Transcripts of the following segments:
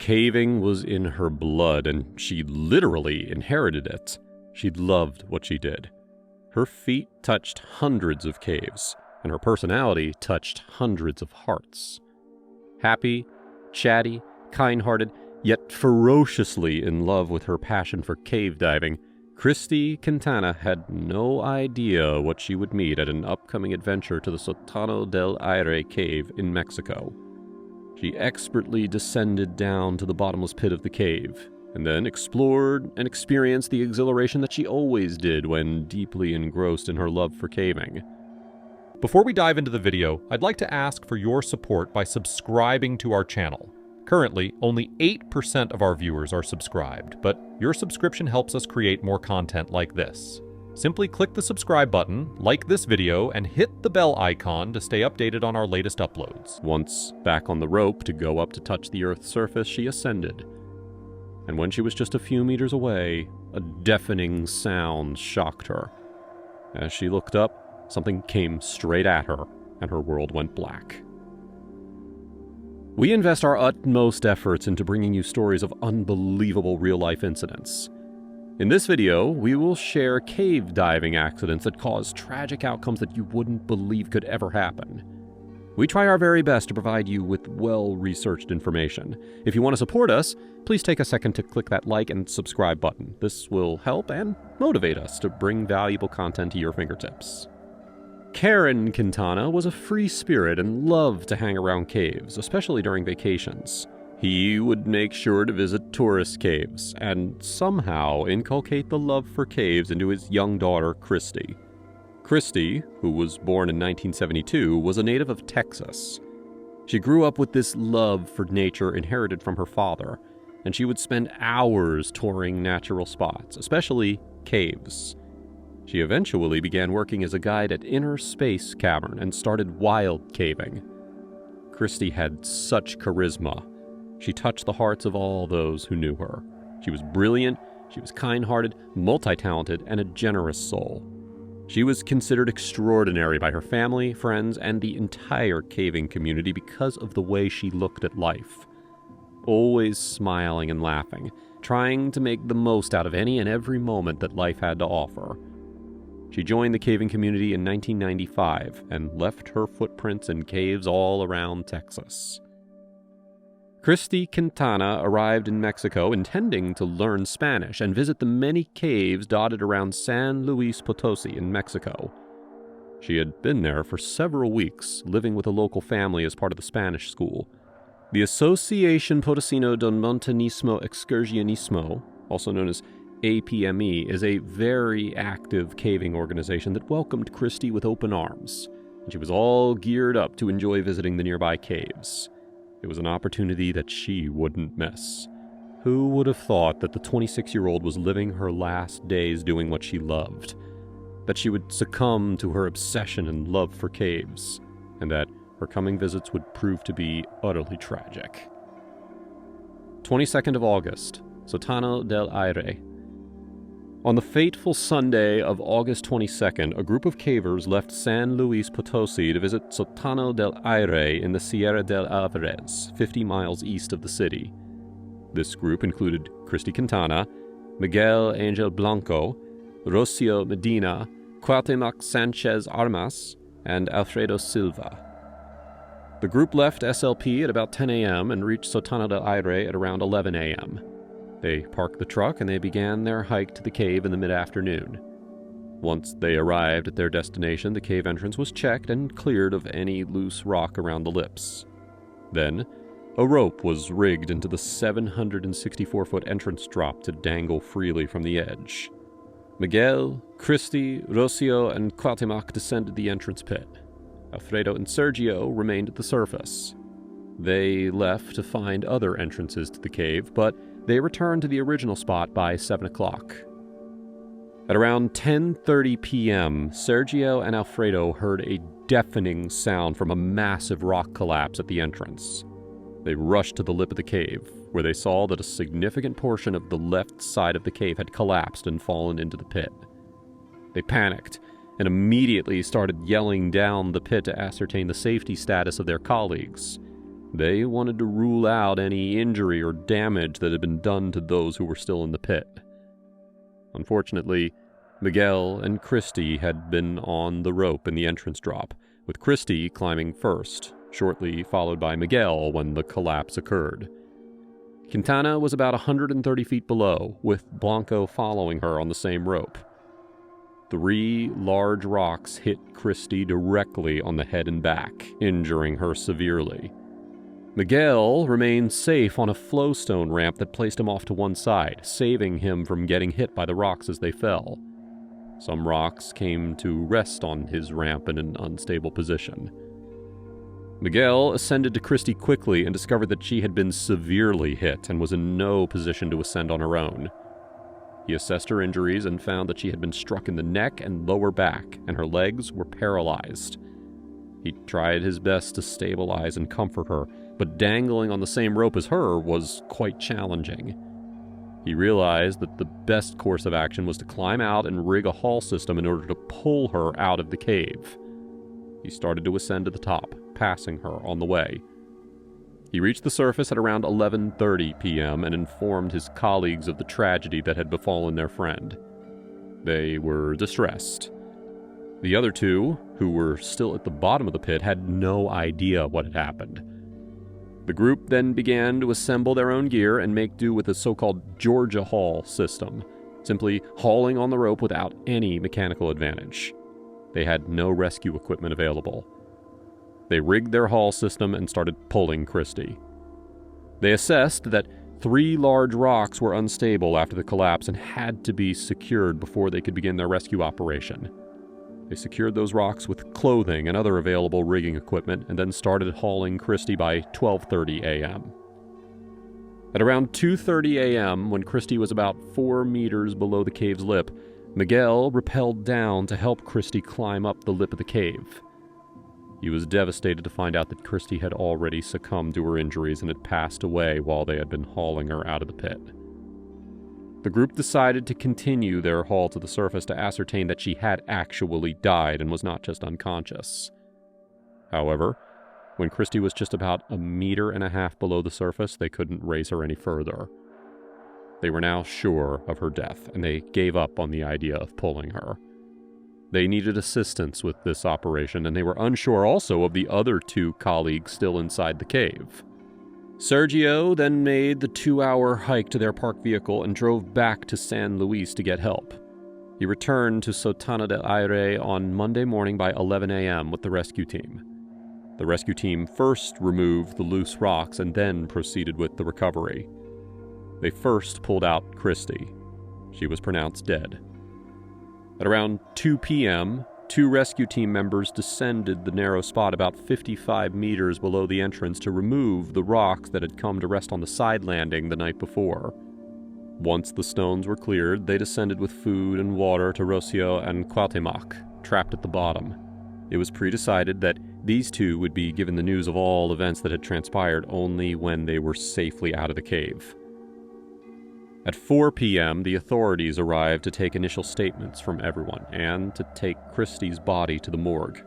Caving was in her blood, and she literally inherited it. She loved what she did. Her feet touched hundreds of caves, and her personality touched hundreds of hearts. Happy, chatty, kind-hearted, yet ferociously in love with her passion for cave diving, Christy Quintana had no idea what she would meet at an upcoming adventure to the Sótano del Aire cave in Mexico. She expertly descended down to the bottomless pit of the cave, and then explored and experienced the exhilaration that she always did when deeply engrossed in her love for caving. Before we dive into the video, I'd like to ask for your support by subscribing to our channel. Currently, only 8% of our viewers are subscribed, but your subscription helps us create more content like this. Simply click the subscribe button, like this video, and hit the bell icon to stay updated on our latest uploads. Once back on the rope to go up to touch the Earth's surface, she ascended. And when she was just a few meters away, a deafening sound shocked her. As she looked up, something came straight at her, and her world went black. We invest our utmost efforts into bringing you stories of unbelievable real-life incidents. In this video, we will share cave diving accidents that cause tragic outcomes that you wouldn't believe could ever happen. We try our very best to provide you with well-researched information. If you want to support us, please take a second to click that like and subscribe button. This will help and motivate us to bring valuable content to your fingertips. Karen Quintana was a free spirit and loved to hang around caves, especially during vacations. He would make sure to visit tourist caves and somehow inculcate the love for caves into his young daughter, Christy. Christy, who was born in 1972, was a native of Texas. She grew up with this love for nature inherited from her father, and she would spend hours touring natural spots, especially caves. She eventually began working as a guide at Inner Space Cavern and started wild caving. Christy had such charisma. She touched the hearts of all those who knew her. She was brilliant, she was kind-hearted, multi-talented, and a generous soul. She was considered extraordinary by her family, friends, and the entire caving community because of the way she looked at life. Always smiling and laughing, trying to make the most out of any and every moment that life had to offer. She joined the caving community in 1995 and left her footprints in caves all around Texas. Christy Quintana arrived in Mexico intending to learn Spanish and visit the many caves dotted around San Luis Potosí in Mexico. She had been there for several weeks, living with a local family as part of the Spanish school. The Asociación Potosino del Montañismo Excursionismo, also known as APME, is a very active caving organization that welcomed Christy with open arms, and she was all geared up to enjoy visiting the nearby caves. It was an opportunity that she wouldn't miss. Who would have thought that the 26-year-old was living her last days doing what she loved? That she would succumb to her obsession and love for caves, and that her coming visits would prove to be utterly tragic. 22nd of August, Sótano del Aire. On the fateful Sunday of August 22nd, a group of cavers left San Luis Potosí to visit Sótano del Aire in the Sierra del Álvarez, 50 miles east of the city. This group included Christy Quintana, Miguel Angel Blanco, Rocio Medina, Cuauhtemoc Sanchez Armas, and Alfredo Silva. The group left SLP at about 10 a.m. and reached Sótano del Aire at around 11 a.m. They parked the truck and they began their hike to the cave in the mid-afternoon. Once they arrived at their destination, the cave entrance was checked and cleared of any loose rock around the lips. Then, a rope was rigged into the 764-foot entrance drop to dangle freely from the edge. Miguel, Christy, Rocio, and Cuauhtemoc descended the entrance pit. Alfredo and Sergio remained at the surface. They left to find other entrances to the cave, but they returned to the original spot by 7 o'clock. At around 10:30 p.m., Sergio and Alfredo heard a deafening sound from a massive rock collapse at the entrance. They rushed to the lip of the cave, where they saw that a significant portion of the left side of the cave had collapsed and fallen into the pit. They panicked and immediately started yelling down the pit to ascertain the safety status of their colleagues. They wanted to rule out any injury or damage that had been done to those who were still in the pit. Unfortunately, Miguel and Christy had been on the rope in the entrance drop, with Christy climbing first, shortly followed by Miguel when the collapse occurred. Quintana was about 130 feet below, with Blanco following her on the same rope. 3 large rocks hit Christy directly on the head and back, injuring her severely. Miguel remained safe on a flowstone ramp that placed him off to one side, saving him from getting hit by the rocks as they fell. Some rocks came to rest on his ramp in an unstable position. Miguel ascended to Christy quickly and discovered that she had been severely hit and was in no position to ascend on her own. He assessed her injuries and found that she had been struck in the neck and lower back, and her legs were paralyzed. He tried his best to stabilize and comfort her, but dangling on the same rope as her was quite challenging. He realized that the best course of action was to climb out and rig a haul system in order to pull her out of the cave. He started to ascend to the top, passing her on the way. He reached the surface at around 11:30 p.m. and informed his colleagues of the tragedy that had befallen their friend. They were distressed. The other 2, who were still at the bottom of the pit, had no idea what had happened. The group then began to assemble their own gear and make do with a so-called Georgia haul system, simply hauling on the rope without any mechanical advantage. They had no rescue equipment available. They rigged their haul system and started pulling Christy. They assessed that 3 large rocks were unstable after the collapse and had to be secured before they could begin their rescue operation. They secured those rocks with clothing and other available rigging equipment and then started hauling Christy by 12:30 a.m. At around 2:30 a.m., when Christy was about 4 meters below the cave's lip, Miguel rappelled down to help Christy climb up the lip of the cave. He was devastated to find out that Christy had already succumbed to her injuries and had passed away while they had been hauling her out of the pit. The group decided to continue their haul to the surface to ascertain that she had actually died and was not just unconscious. However, when Christy was just about 1.5 meters below the surface, they couldn't raise her any further. They were now sure of her death, and they gave up on the idea of pulling her. They needed assistance with this operation, and they were unsure also of the other 2 colleagues still inside the cave. Sergio then made the 2-hour hike to their parked vehicle and drove back to San Luis to get help. He returned to Sótano del Aire on Monday morning by 11 a.m. with the rescue team. The rescue team first removed the loose rocks and then proceeded with the recovery. They first pulled out Christy. She was pronounced dead. At around 2 p.m., 2 rescue team members descended the narrow spot about 55 meters below the entrance to remove the rocks that had come to rest on the side landing the night before. Once the stones were cleared, they descended with food and water to Rocio and Cuauhtemoc, trapped at the bottom. It was pre-decided that these 2 would be given the news of all events that had transpired only when they were safely out of the cave. At 4 p.m., the authorities arrived to take initial statements from everyone and to take Christy's body to the morgue.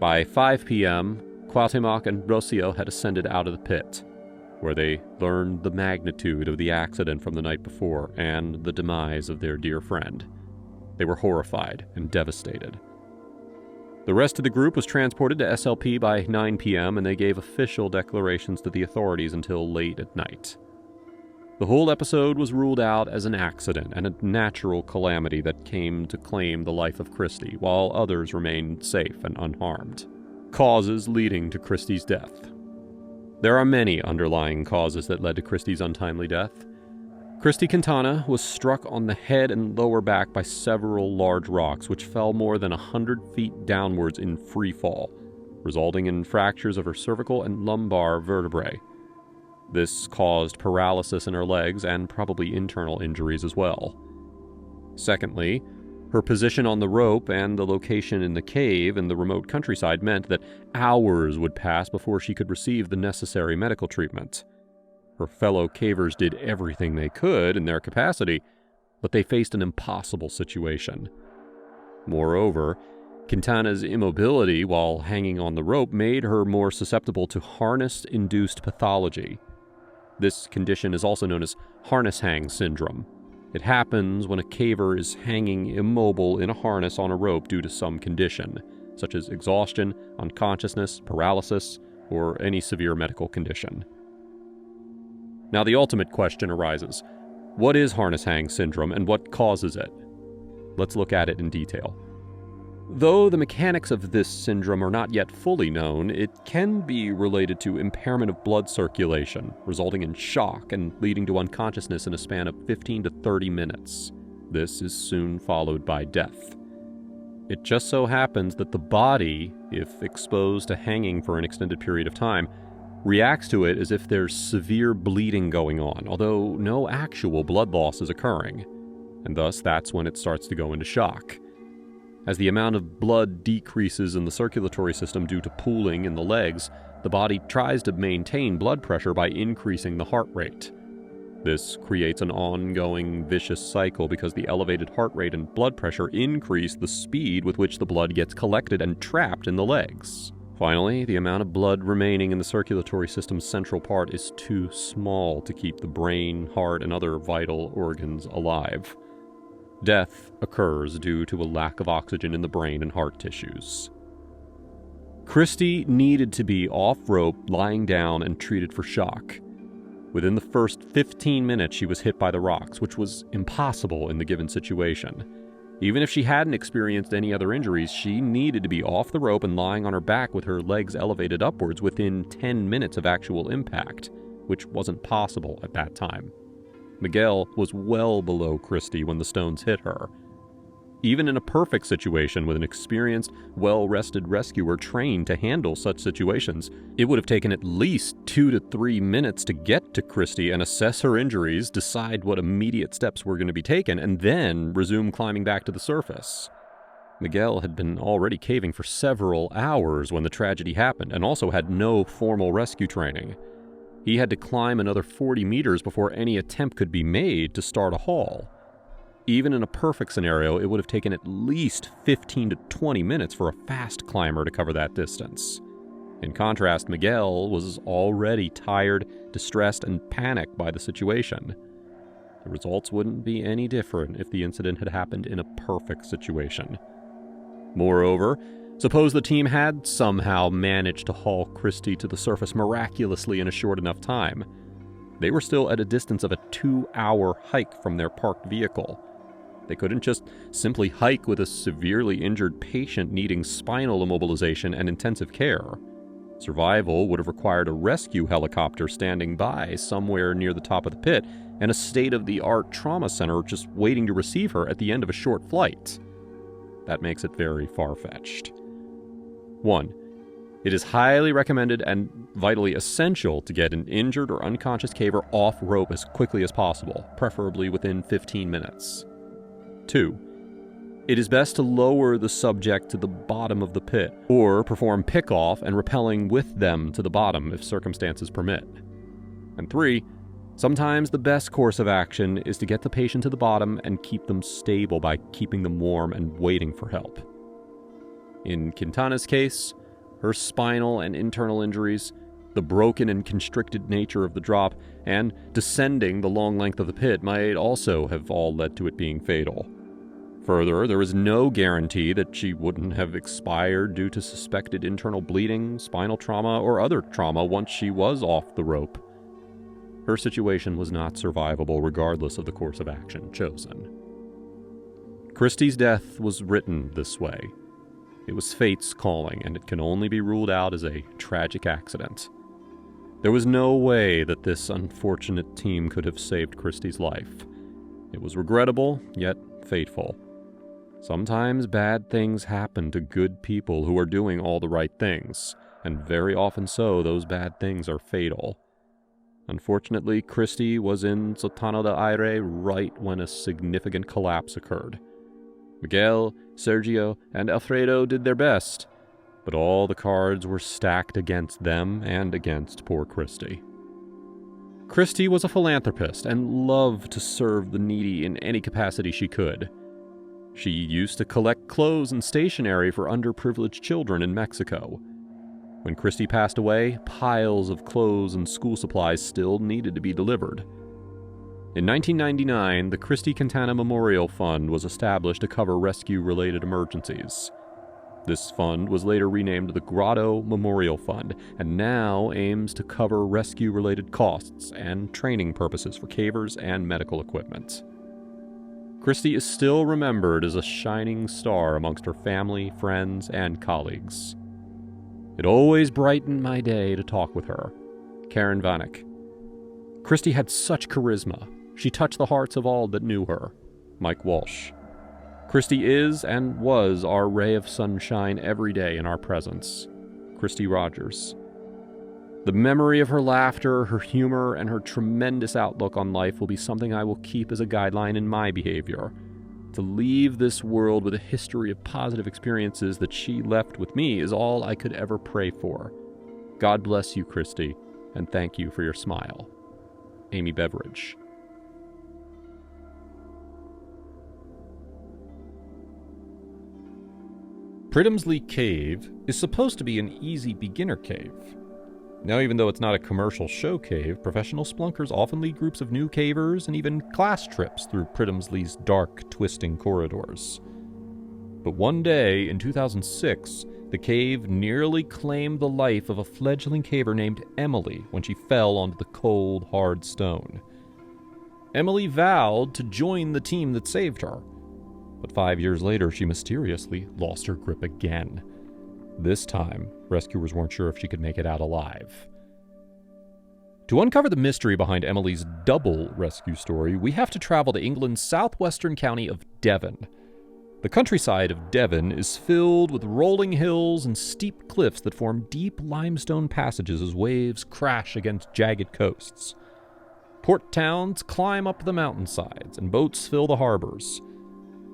By 5 p.m., Cuauhtemoc and Rocio had ascended out of the pit, where they learned the magnitude of the accident from the night before and the demise of their dear friend. They were horrified and devastated. The rest of the group was transported to SLP by 9 p.m., and they gave official declarations to the authorities until late at night. The whole episode was ruled out as an accident and a natural calamity that came to claim the life of Christy, while others remained safe and unharmed. Causes leading to Christy's death. There are many underlying causes that led to Christy's untimely death. Christy Quintana was struck on the head and lower back by several large rocks, which fell more than 100 feet downwards in free fall, resulting in fractures of her cervical and lumbar vertebrae. This caused paralysis in her legs and probably internal injuries as well. Secondly, her position on the rope and the location in the cave in the remote countryside meant that hours would pass before she could receive the necessary medical treatment. Her fellow cavers did everything they could in their capacity, but they faced an impossible situation. Moreover, Quintana's immobility while hanging on the rope made her more susceptible to harness-induced pathology. This condition is also known as harness hang syndrome. It happens when a caver is hanging immobile in a harness on a rope due to some condition, such as exhaustion, unconsciousness, paralysis, or any severe medical condition. Now the ultimate question arises. What is harness hang syndrome and what causes it? Let's look at it in detail. Though the mechanics of this syndrome are not yet fully known, it can be related to impairment of blood circulation, resulting in shock and leading to unconsciousness in a span of 15 to 30 minutes. This is soon followed by death. It just so happens that the body, if exposed to hanging for an extended period of time, reacts to it as if there's severe bleeding going on, although no actual blood loss is occurring, and thus that's when it starts to go into shock. As the amount of blood decreases in the circulatory system due to pooling in the legs, the body tries to maintain blood pressure by increasing the heart rate. This creates an ongoing vicious cycle because the elevated heart rate and blood pressure increase the speed with which the blood gets collected and trapped in the legs. Finally, the amount of blood remaining in the circulatory system's central part is too small to keep the brain, heart, and other vital organs alive. Death occurs due to a lack of oxygen in the brain and heart tissues. Christy needed to be off rope, lying down, and treated for shock. Within the first 15 minutes, she was hit by the rocks, which was impossible in the given situation. Even if she hadn't experienced any other injuries, she needed to be off the rope and lying on her back with her legs elevated upwards within 10 minutes of actual impact, which wasn't possible at that time. Miguel was well below Christy when the stones hit her. Even in a perfect situation with an experienced, well-rested rescuer trained to handle such situations, it would have taken at least 2 to 3 minutes to get to Christy and assess her injuries, decide what immediate steps were going to be taken, and then resume climbing back to the surface. Miguel had been already caving for several hours when the tragedy happened, and also had no formal rescue training. He had to climb another 40 meters before any attempt could be made to start a haul. Even in a perfect scenario, it would have taken at least 15 to 20 minutes for a fast climber to cover that distance. In contrast, Miguel was already tired, distressed, and panicked by the situation. The results wouldn't be any different if the incident had happened in a perfect situation. Moreover, suppose the team had somehow managed to haul Christy to the surface miraculously in a short enough time. They were still at a distance of a 2-hour hike from their parked vehicle. They couldn't just simply hike with a severely injured patient needing spinal immobilization and intensive care. Survival would have required a rescue helicopter standing by somewhere near the top of the pit and a state-of-the-art trauma center just waiting to receive her at the end of a short flight. That makes it very far-fetched. 1. It is highly recommended and vitally essential to get an injured or unconscious caver off rope as quickly as possible, preferably within 15 minutes. 2. It is best to lower the subject to the bottom of the pit, or perform pick-off and rappelling with them to the bottom if circumstances permit. And 3. Sometimes the best course of action is to get the patient to the bottom and keep them stable by keeping them warm and waiting for help. In Quintana's case, her spinal and internal injuries, the broken and constricted nature of the drop, and descending the long length of the pit might also have all led to it being fatal. Further, there is no guarantee that she wouldn't have expired due to suspected internal bleeding, spinal trauma, or other trauma once she was off the rope. Her situation was not survivable regardless of the course of action chosen. Christy's death was written this way. It was fate's calling, and it can only be ruled out as a tragic accident. There was no way that this unfortunate team could have saved Christy's life. It was regrettable, yet fateful. Sometimes bad things happen to good people who are doing all the right things, and very often so, those bad things are fatal. Unfortunately, Christy was in Sótano del Aire right when a significant collapse occurred. Miguel, Sergio, and Alfredo did their best, but all the cards were stacked against them and against poor Christy. Christy was a philanthropist and loved to serve the needy in any capacity she could. She used to collect clothes and stationery for underprivileged children in Mexico. When Christy passed away, piles of clothes and school supplies still needed to be delivered. In 1999, the Christy Quintana Memorial Fund was established to cover rescue-related emergencies. This fund was later renamed the Grotto Memorial Fund, and now aims to cover rescue-related costs and training purposes for cavers and medical equipment. Christy is still remembered as a shining star amongst her family, friends, and colleagues. It always brightened my day to talk with her, Karen Vanox. Christy had such charisma. She touched the hearts of all that knew her. Mike Walsh. Christy is and was our ray of sunshine every day in our presence. Christy Rogers. The memory of her laughter, her humor, and her tremendous outlook on life will be something I will keep as a guideline in my behavior. To leave this world with a history of positive experiences that she left with me is all I could ever pray for. God bless you, Christy, and thank you for your smile. Amy Beveridge. Pridhamsley Cave is supposed to be an easy beginner cave. Now, even though it's not a commercial show cave, professional splunkers often lead groups of new cavers and even class trips through Pridhamsley's dark, twisting corridors. But one day, in 2006, the cave nearly claimed the life of a fledgling caver named Emily when she fell onto the cold, hard stone. Emily vowed to join the team that saved her. But 5 years later, she mysteriously lost her grip again. This time, rescuers weren't sure if she could make it out alive. To uncover the mystery behind Emily's double rescue story, we have to travel to England's southwestern county of Devon. The countryside of Devon is filled with rolling hills and steep cliffs that form deep limestone passages as waves crash against jagged coasts. Port towns climb up the mountainsides, and boats fill the harbors.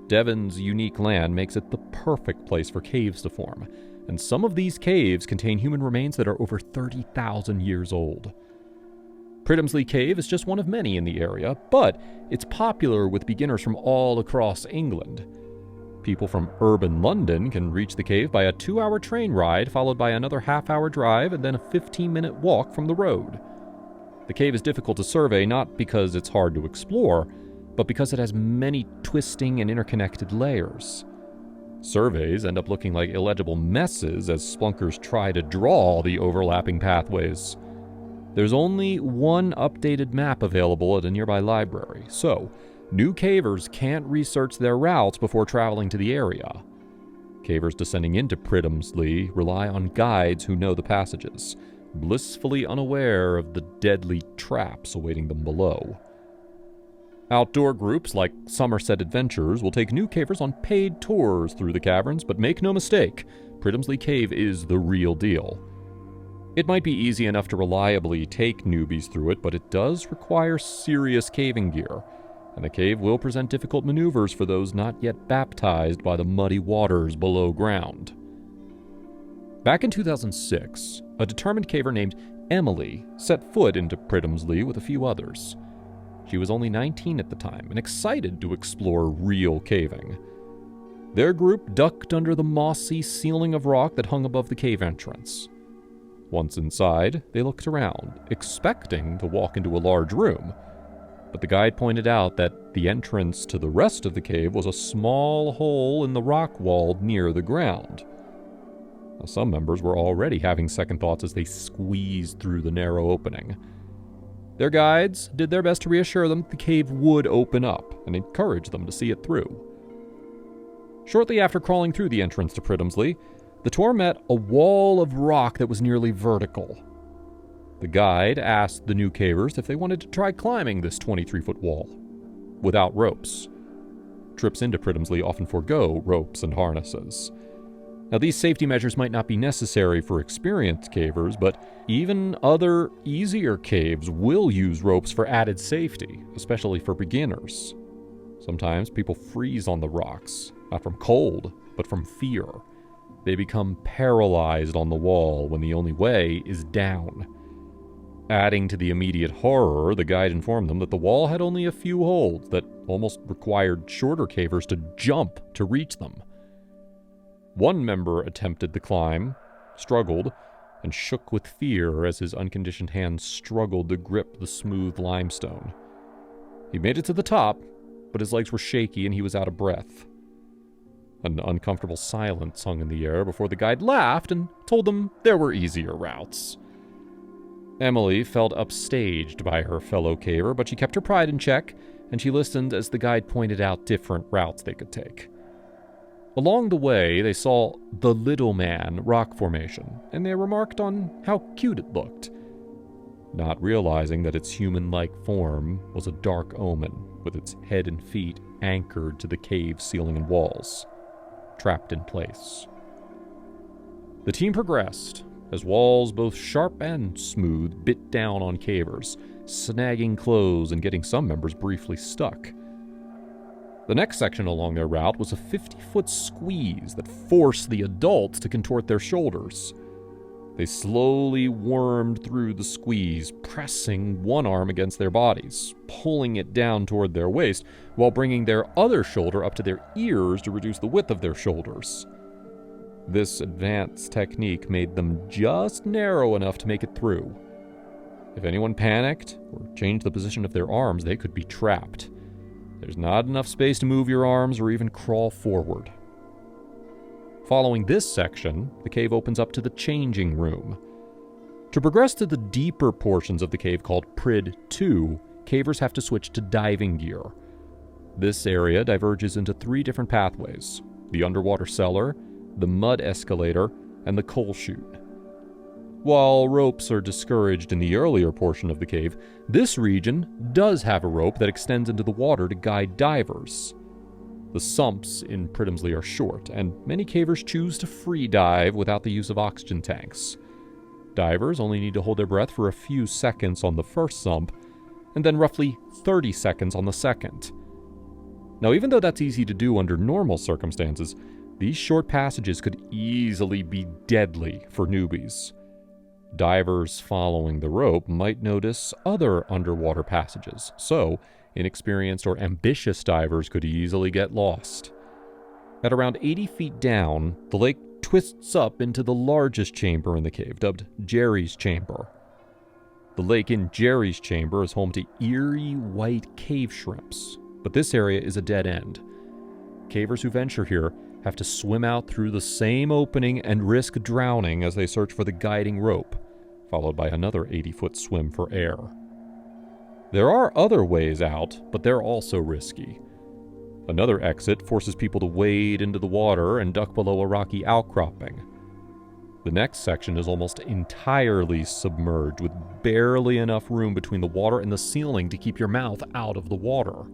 Devon's unique land makes it the perfect place for caves to form, and some of these caves contain human remains that are over 30,000 years old. Pridhamsley Cave is just one of many in the area, but it's popular with beginners from all across England. People from urban London can reach the cave by a 2-hour train ride, followed by another half-hour drive, and then a 15-minute walk from the road. The cave is difficult to survey not because it's hard to explore, but because it has many twisting and interconnected layers. Surveys end up looking like illegible messes as splunkers try to draw the overlapping pathways. There's only one updated map available at a nearby library, so new cavers can't research their routes before traveling to the area. Cavers descending into Pridhamsley rely on guides who know the passages, blissfully unaware of the deadly traps awaiting them below. Outdoor groups like Somerset Adventures will take new cavers on paid tours through the caverns, but make no mistake, Pridhamsley Cave is the real deal. It might be easy enough to reliably take newbies through it, but it does require serious caving gear, and the cave will present difficult maneuvers for those not yet baptized by the muddy waters below ground. Back in 2006, a determined caver named Emily set foot into Pridhamsley with a few others. She was only 19 at the time and excited to explore real caving. Their group ducked under the mossy ceiling of rock that hung above the cave entrance. Once inside, they looked around, expecting to walk into a large room, but the guide pointed out that the entrance to the rest of the cave was a small hole in the rock wall near the ground. Now, some members were already having second thoughts as they squeezed through the narrow opening. Their guides did their best to reassure them that the cave would open up and encourage them to see it through. Shortly after crawling through the entrance to Pridhamsley, the tour met a wall of rock that was nearly vertical. The guide asked the new cavers if they wanted to try climbing this 23-foot wall, without ropes. Trips into Pridhamsley often forego ropes and harnesses. Now, these safety measures might not be necessary for experienced cavers, but even other, easier caves will use ropes for added safety, especially for beginners. Sometimes people freeze on the rocks, not from cold, but from fear. They become paralyzed on the wall when the only way is down. Adding to the immediate horror, the guide informed them that the wall had only a few holes that almost required shorter cavers to jump to reach them. One member attempted the climb, struggled, and shook with fear as his unconditioned hands struggled to grip the smooth limestone. He made it to the top, but his legs were shaky and he was out of breath. An uncomfortable silence hung in the air before the guide laughed and told them there were easier routes. Emily felt upstaged by her fellow caver, but she kept her pride in check, and she listened as the guide pointed out different routes they could take. Along the way, they saw the Little Man rock formation, and they remarked on how cute it looked, not realizing that its human-like form was a dark omen, with its head and feet anchored to the cave ceiling and walls, trapped in place. The team progressed, as walls both sharp and smooth bit down on cavers, snagging clothes and getting some members briefly stuck. The next section along their route was a 50-foot squeeze that forced the adults to contort their shoulders. They slowly wormed through the squeeze, pressing one arm against their bodies, pulling it down toward their waist, while bringing their other shoulder up to their ears to reduce the width of their shoulders. This advanced technique made them just narrow enough to make it through. If anyone panicked or changed the position of their arms, they could be trapped. There's not enough space to move your arms or even crawl forward. Following this section, the cave opens up to the changing room. To progress to the deeper portions of the cave called Prid 2, cavers have to switch to diving gear. This area diverges into 3 different pathways: the underwater cellar, the mud escalator, and the coal chute. While ropes are discouraged in the earlier portion of the cave, this region does have a rope that extends into the water to guide divers. The sumps in Pridhamsley are short, and many cavers choose to free dive without the use of oxygen tanks. Divers only need to hold their breath for a few seconds on the first sump, and then roughly 30 seconds on the second. Now, even though that's easy to do under normal circumstances, these short passages could easily be deadly for newbies. Divers following the rope might notice other underwater passages, so inexperienced or ambitious divers could easily get lost. At around 80 feet down, the lake twists up into the largest chamber in the cave, dubbed Jerry's Chamber. The lake in Jerry's Chamber is home to eerie white cave shrimps, but this area is a dead end. Cavers who venture here have to swim out through the same opening and risk drowning as they search for the guiding rope, followed by another 80-foot swim for air. There are other ways out, but they're also risky. Another exit forces people to wade into the water and duck below a rocky outcropping. The next section is almost entirely submerged, with barely enough room between the water and the ceiling to keep your mouth out of the water.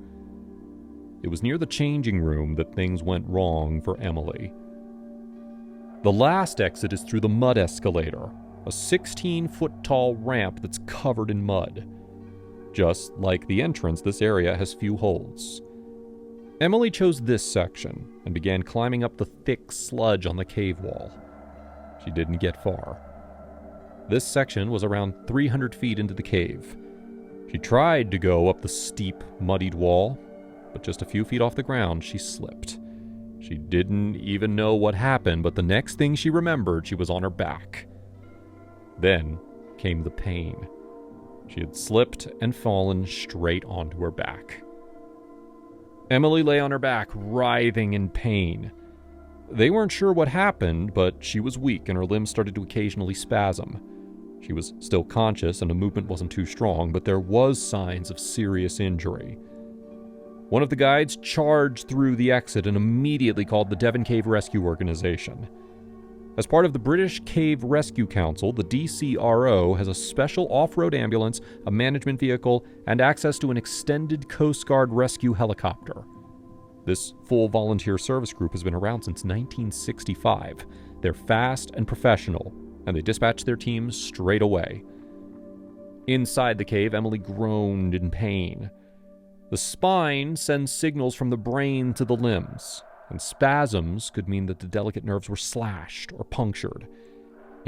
It was near the changing room that things went wrong for Emily. The last exit is through the mud escalator, a 16-foot-tall ramp that's covered in mud. Just like the entrance, this area has few holds. Emily chose this section and began climbing up the thick sludge on the cave wall. She didn't get far. This section was around 300 feet into the cave. She tried to go up the steep, muddied wall, but just a few feet off the ground, she slipped. She didn't even know what happened, but the next thing she remembered, she was on her back. Then came the pain. She had slipped and fallen straight onto her back. Emily lay on her back, writhing in pain. They weren't sure what happened, but she was weak and her limbs started to occasionally spasm. She was still conscious and the movement wasn't too strong, but there was signs of serious injury. One of the guides charged through the exit and immediately called the Devon Cave Rescue Organization. As part of the British Cave Rescue Council, the DCRO has a special off-road ambulance, a management vehicle, and access to an extended Coast Guard rescue helicopter. This full volunteer service group has been around since 1965. They're fast and professional, and they dispatch their teams straight away. Inside the cave, Emily groaned in pain. The spine sends signals from the brain to the limbs, and spasms could mean that the delicate nerves were slashed or punctured.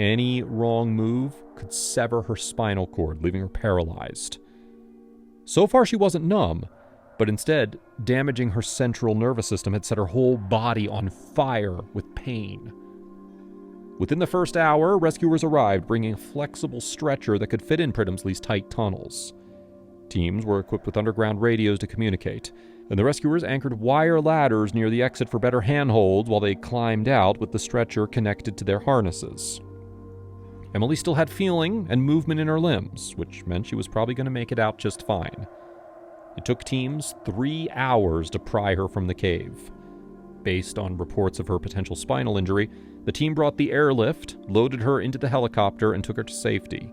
Any wrong move could sever her spinal cord, leaving her paralyzed. So far, she wasn't numb, but instead, damaging her central nervous system had set her whole body on fire with pain. Within the first hour, rescuers arrived, bringing a flexible stretcher that could fit in Pridhamsley's tight tunnels. Teams were equipped with underground radios to communicate, and the rescuers anchored wire ladders near the exit for better handholds while they climbed out with the stretcher connected to their harnesses. Emily still had feeling and movement in her limbs, which meant she was probably going to make it out just fine. It took teams 3 hours to pry her from the cave. Based on reports of her potential spinal injury, the team brought the airlift, loaded her into the helicopter, and took her to safety.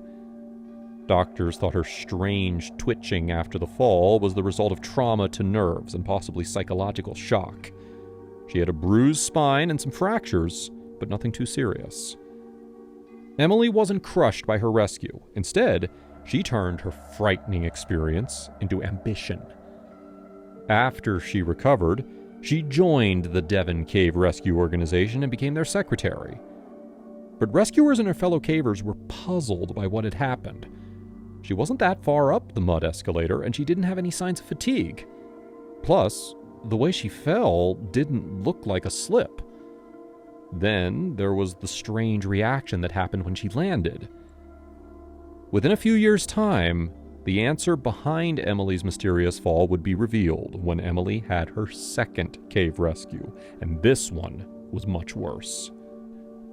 Doctors thought her strange twitching after the fall was the result of trauma to nerves and possibly psychological shock. She had a bruised spine and some fractures, but nothing too serious. Emily wasn't crushed by her rescue. Instead, she turned her frightening experience into ambition. After she recovered, she joined the Devon Cave Rescue Organization and became their secretary. But rescuers and her fellow cavers were puzzled by what had happened. She wasn't that far up the mud escalator, and she didn't have any signs of fatigue. Plus, the way she fell didn't look like a slip. Then there was the strange reaction that happened when she landed. Within a few years' time, the answer behind Emily's mysterious fall would be revealed when Emily had her second cave rescue, and this one was much worse.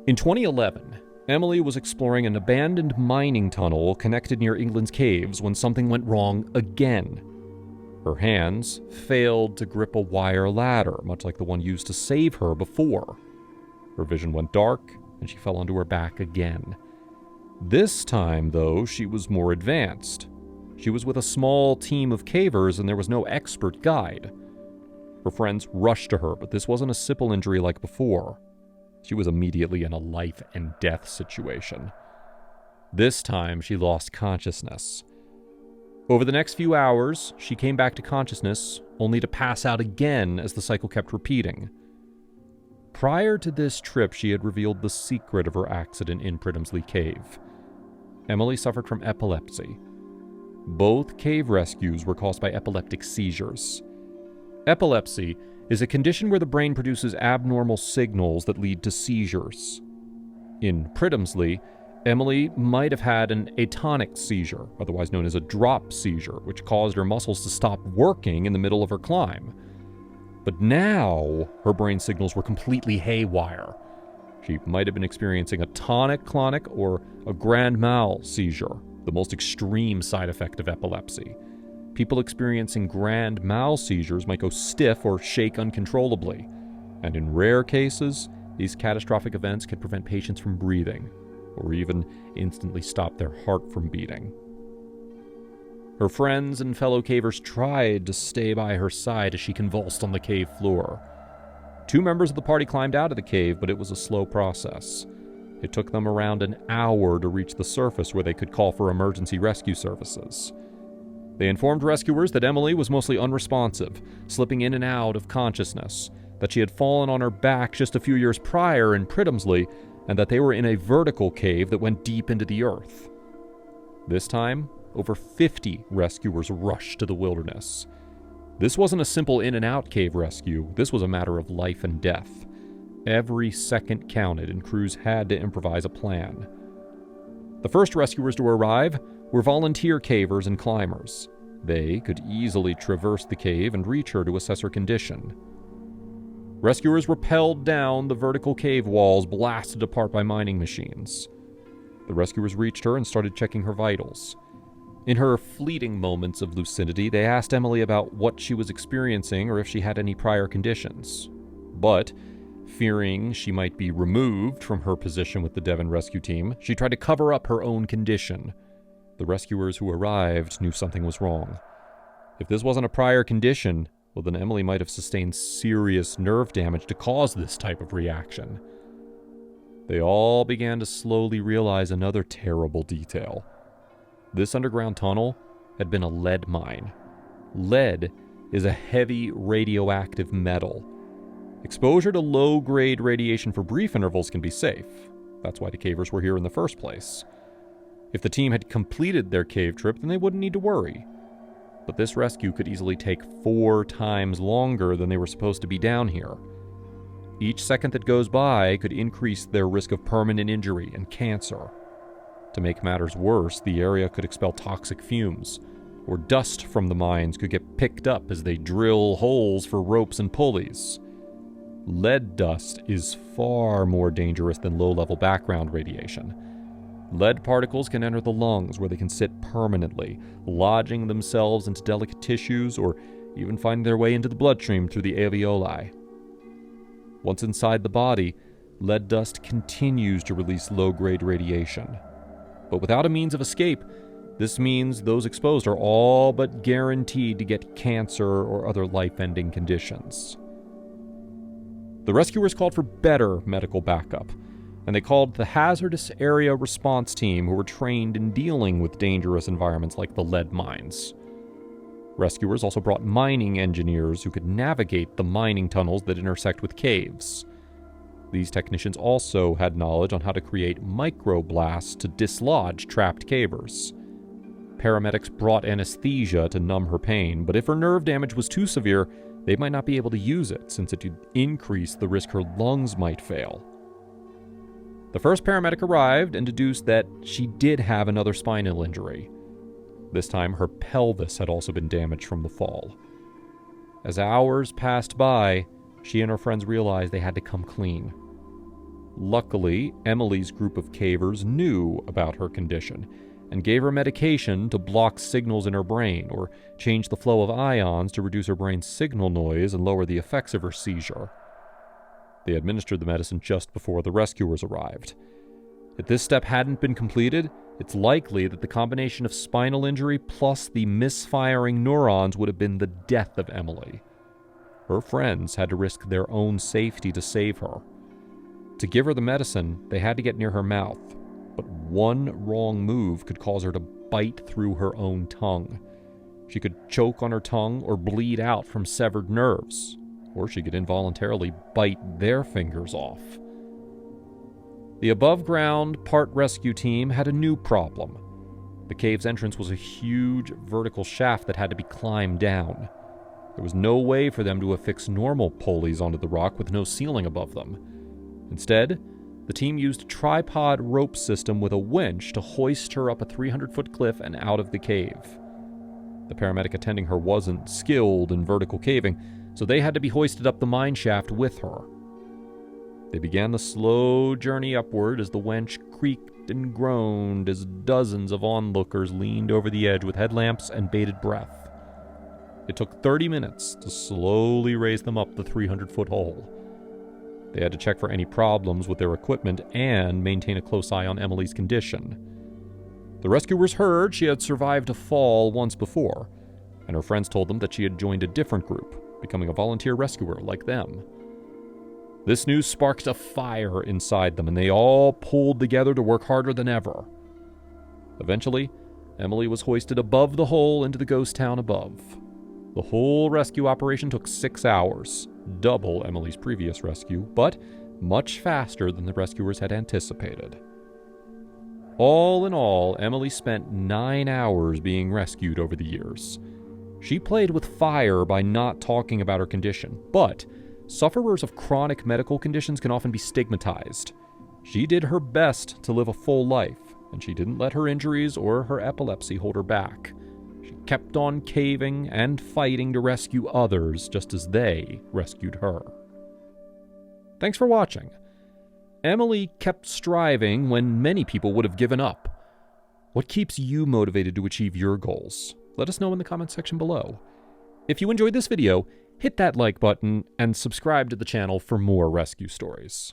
In 2011, Emily was exploring an abandoned mining tunnel connected near England's caves when something went wrong again. Her hands failed to grip a wire ladder, much like the one used to save her before. Her vision went dark, and she fell onto her back again. This time, though, she was more advanced. She was with a small team of cavers, and there was no expert guide. Her friends rushed to her, but this wasn't a simple injury like before. She was immediately in a life and death situation. This time, she lost consciousness. Over the next few hours, she came back to consciousness, only to pass out again as the cycle kept repeating. Prior to this trip, she had revealed the secret of her accident in Pridhamsley Cave. Emily suffered from epilepsy. Both cave rescues were caused by epileptic seizures. Epilepsy is a condition where the brain produces abnormal signals that lead to seizures. In Pridhamsley, Emily might have had an atonic seizure, otherwise known as a drop seizure, which caused her muscles to stop working in the middle of her climb. But now, her brain signals were completely haywire. She might have been experiencing a tonic-clonic or a grand mal seizure, the most extreme side effect of epilepsy. People experiencing grand mal seizures might go stiff or shake uncontrollably, and in rare cases, these catastrophic events can prevent patients from breathing, or even instantly stop their heart from beating. Her friends and fellow cavers tried to stay by her side as she convulsed on the cave floor. 2 members of the party climbed out of the cave, but it was a slow process. It took them around an hour to reach the surface where they could call for emergency rescue services. They informed rescuers that Emily was mostly unresponsive, slipping in and out of consciousness, that she had fallen on her back just a few years prior in Pridhamsley, and that they were in a vertical cave that went deep into the earth. This time, over 50 rescuers rushed to the wilderness. This wasn't a simple in-and-out cave rescue. This was a matter of life and death. Every second counted, and crews had to improvise a plan. The first rescuers to arrive were volunteer cavers and climbers. They could easily traverse the cave and reach her to assess her condition. Rescuers rappelled down the vertical cave walls blasted apart by mining machines. The rescuers reached her and started checking her vitals. In her fleeting moments of lucidity, they asked Emily about what she was experiencing or if she had any prior conditions. But, fearing she might be removed from her position with the Devon rescue team, she tried to cover up her own condition. The rescuers who arrived knew something was wrong. If this wasn't a prior condition, well, then Emily might have sustained serious nerve damage to cause this type of reaction. They all began to slowly realize another terrible detail. This underground tunnel had been a lead mine. Lead is a heavy radioactive metal. Exposure to low-grade radiation for brief intervals can be safe, That's why the cavers were here in the first place. If the team had completed their cave trip, then they wouldn't need to worry. But this rescue could easily take 4 times longer than they were supposed to be down here. Each second that goes by could increase their risk of permanent injury and cancer. To make matters worse, the area could expel toxic fumes, or dust from the mines could get picked up as they drill holes for ropes and pulleys. Lead dust is far more dangerous than low-level background radiation. Lead particles can enter the lungs, where they can sit permanently, lodging themselves into delicate tissues or even find their way into the bloodstream through the alveoli. Once inside the body, lead dust continues to release low-grade radiation. But without a means of escape, this means those exposed are all but guaranteed to get cancer or other life-ending conditions. The rescuers called for better medical backup, and they called the Hazardous Area Response Team, who were trained in dealing with dangerous environments like the lead mines. Rescuers also brought mining engineers who could navigate the mining tunnels that intersect with caves. These technicians also had knowledge on how to create microblasts to dislodge trapped cavers. Paramedics brought anesthesia to numb her pain, but if her nerve damage was too severe, they might not be able to use it, since it would increase the risk her lungs might fail. The first paramedic arrived and deduced that she did have another spinal injury. This time, her pelvis had also been damaged from the fall. As hours passed by, she and her friends realized they had to come clean. Luckily, Emily's group of cavers knew about her condition and gave her medication to block signals in her brain or change the flow of ions to reduce her brain's signal noise and lower the effects of her seizure. They administered the medicine just before the rescuers arrived. If this step hadn't been completed, it's likely that the combination of spinal injury plus the misfiring neurons would have been the death of Emily. Her friends had to risk their own safety to save her. To give her the medicine, they had to get near her mouth, but one wrong move could cause her to bite through her own tongue. She could choke on her tongue or bleed out from severed nerves, or she could involuntarily bite their fingers off. The above-ground part rescue team had a new problem. The cave's entrance was a huge vertical shaft that had to be climbed down. There was no way for them to affix normal pulleys onto the rock with no ceiling above them. Instead, the team used a tripod rope system with a winch to hoist her up a 300-foot cliff and out of the cave. The paramedic attending her wasn't skilled in vertical caving, so they had to be hoisted up the mine shaft with her. They began the slow journey upward as the winch creaked and groaned as dozens of onlookers leaned over the edge with headlamps and bated breath. It took 30 minutes to slowly raise them up the 300-foot hole. They had to check for any problems with their equipment and maintain a close eye on Emily's condition. The rescuers heard she had survived a fall once before, and her friends told them that she had joined a different group, becoming a volunteer rescuer like them. This news sparked a fire inside them, and they all pulled together to work harder than ever. Eventually, Emily was hoisted above the hole into the ghost town above. The whole rescue operation took 6 hours, double Emily's previous rescue, but much faster than the rescuers had anticipated. All in all, Emily spent 9 hours being rescued over the years. She played with fire by not talking about her condition, but sufferers of chronic medical conditions can often be stigmatized. She did her best to live a full life, and she didn't let her injuries or her epilepsy hold her back. She kept on caving and fighting to rescue others just as they rescued her. Thanks for watching. Emily kept striving when many people would have given up. What keeps you motivated to achieve your goals? Let us know in the comments section below. If you enjoyed this video, hit that like button and subscribe to the channel for more rescue stories.